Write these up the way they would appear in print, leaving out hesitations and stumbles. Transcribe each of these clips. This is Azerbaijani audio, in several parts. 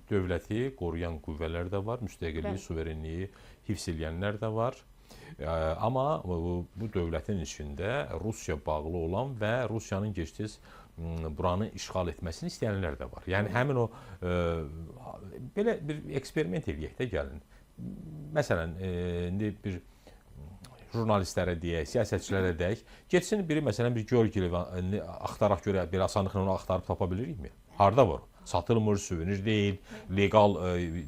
dövləti qoruyan qüvvələr də var, müstəqilliyi, suverenliyi hifz edənlər də var. Amma bu dövlətin içində Rusiya bağlı olan və Rusiyanın gec-tez buranı işğal etməsini istəyənlər də var. Yəni həmin o belə bir eksperiment eləyək də gəlin. Məsələn, indi bir jurnalistlərə deyək, siyasətçilərə deyək, getsin biri məsələn bir Georgiyevəni axtaraq görə bir asanlıqla onu axtarıb tapa bilirik-mi? Harda var? Satılmır, suvenir deyil, legal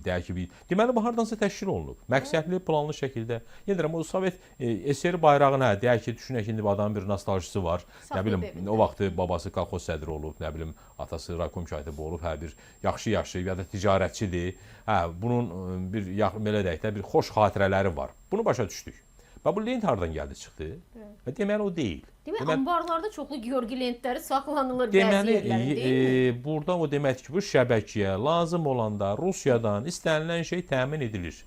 deyək ki, deməli bu hardansa təşkil olunub. Məqsədli, planlı şəkildə. Yenə deyirəm, o Sovet SSR bayrağına deyək ki, düşünək ki, indi adamın bir nostalgisi var. Nə bilim, o vaxtı babası kolxoz sədri olub, nə bilim, atası raykom katibi olub, bir yaxşı ya da ticarətçidir. Bunun bir belə deyək də bir xoş xatirələri var. Bunu başa düşdük. Və bu lent hardan gəldi çıxdı? Deməli o deyil. Deməli ambarlarda çoxlu Georgi lentləri saxlanılır bəzi yerlərdə, deyilmi? Deməli, burada o deməkdir ki, bu şəbəkəyə lazım olanda Rusiyadan istənilən şey təmin edilir.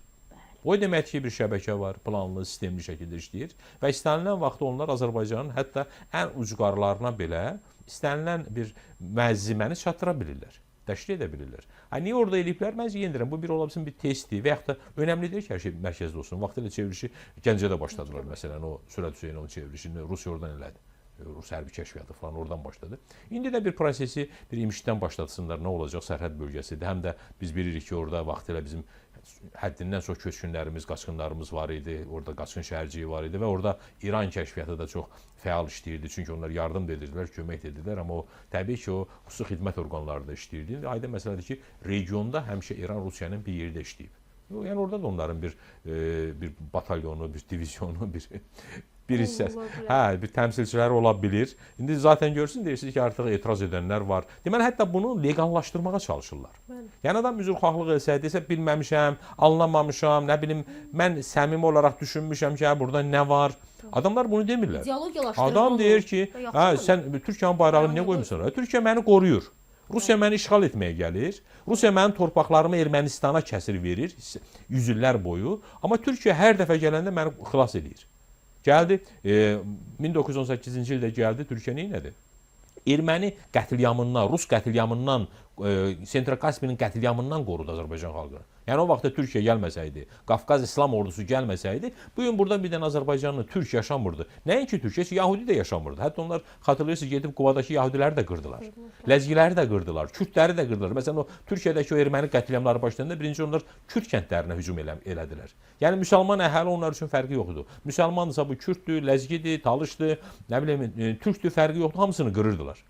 O deməkdir ki, bir şəbəkə var, planlı, sistemli şəkildə işləyir və istənilən vaxtda onlar Azərbaycanın hətta ən ucqarlarına belə istənilən bir məziməni çatdıra bilirlər, təşkil edə bilirlər. Niyə orada eləyiblər? Məncə yenə deyirəm, bu bir ola bilsin bir testdir və yaxud da önəmli deyil ki, hər şey mərkəzdə olsun. Vaxtilə çevrilişi Gəncədə başladılar məsələn, o Sürət Hüseynovun çevrilişini Rusiya oradan elədi. Rus hərbi kəşfiyyatı falan oradan başladı. İndi də bir prosesi bir İmişdən başlatsınlar, nə olacaq sərhəd bölgəsidir. Həm də biz bilirik ki, orada vaxtilə bizim həddindən çox köçkünlərimiz, qaçqınlarımız var idi. Orada qaçqın şəhərciyi var idi və orada İran kəşfiyyatı da çox fəal işləyirdi. Çünki onlar yardım da edirdilər, kömək da edirdilər. Amma o təbii ki, o xüsusi xidmət orqanları da işləyirdi. Aydın məsələdir ki, regionda həmişə İran Rusiyanın bir yerdə işləyib. Yəni orada da onların bir batalyonu, bir divizyonu, bir hissəsi, bir təmsilçiləri ola bilir. İndi zaten görürsün, deyirsiniz ki, artıq etiraz edənlər var. Deməli, hətta bunu legallaşdırmağa çalışırlar. Yəni adam üzrxahlıq etsə, desə bilməmişəm, anlamamışam, nə bilim, mən səmimi olaraq düşünmüşəm ki, burada nə var? Adamlar bunu demirlər. Adam deyir ki, sən Türkiyənin bayrağını niyə qoymuşsan? Türkiyə məni qoruyur. Rusiya məni işğal etməyə gəlir. Rusiya mənim torpaqlarımı Ermənistana kəsir verir yüzüllər boyu. Amma Türkiyə hər dəfə gələndə məni xilas edir. Gəldi, 1918-ci ildə gəldi, Türkiyə neynədi? Erməni qətilyamından, Rus qətilyamından, Sentral-Kaspinin qətilyamından qorudu Azərbaycan xalqını. Yəni o vaxtda Türkiyə gəlməsəydi, Qafqaz İslam ordusu gəlməsəydi, bugün burada bir dənə Azərbaycanlı Türk yaşamırdı. Nəinki Türkiyə, Yahudi də yaşamırdı. Hətta onlar xatırlayırsınız, gedib Quvadakı Yahudiləri də qırdılar. Ləzgiləri də qırdılar, Kürdləri də qırdılar. Məsələn, o Türkiyədəki o erməni qətilyamları başlayanda birinci onlar Kürd kəndlərinə hücum elədilər. Yəni müsəlman əhali onlar üçün fərqi yoxdur. Müsəlmandırsa bu Kürddür, Ləzgidir, Talışdır, nə bilim, Türkdür, fərqi yoxdur, hamısını qırırdılar.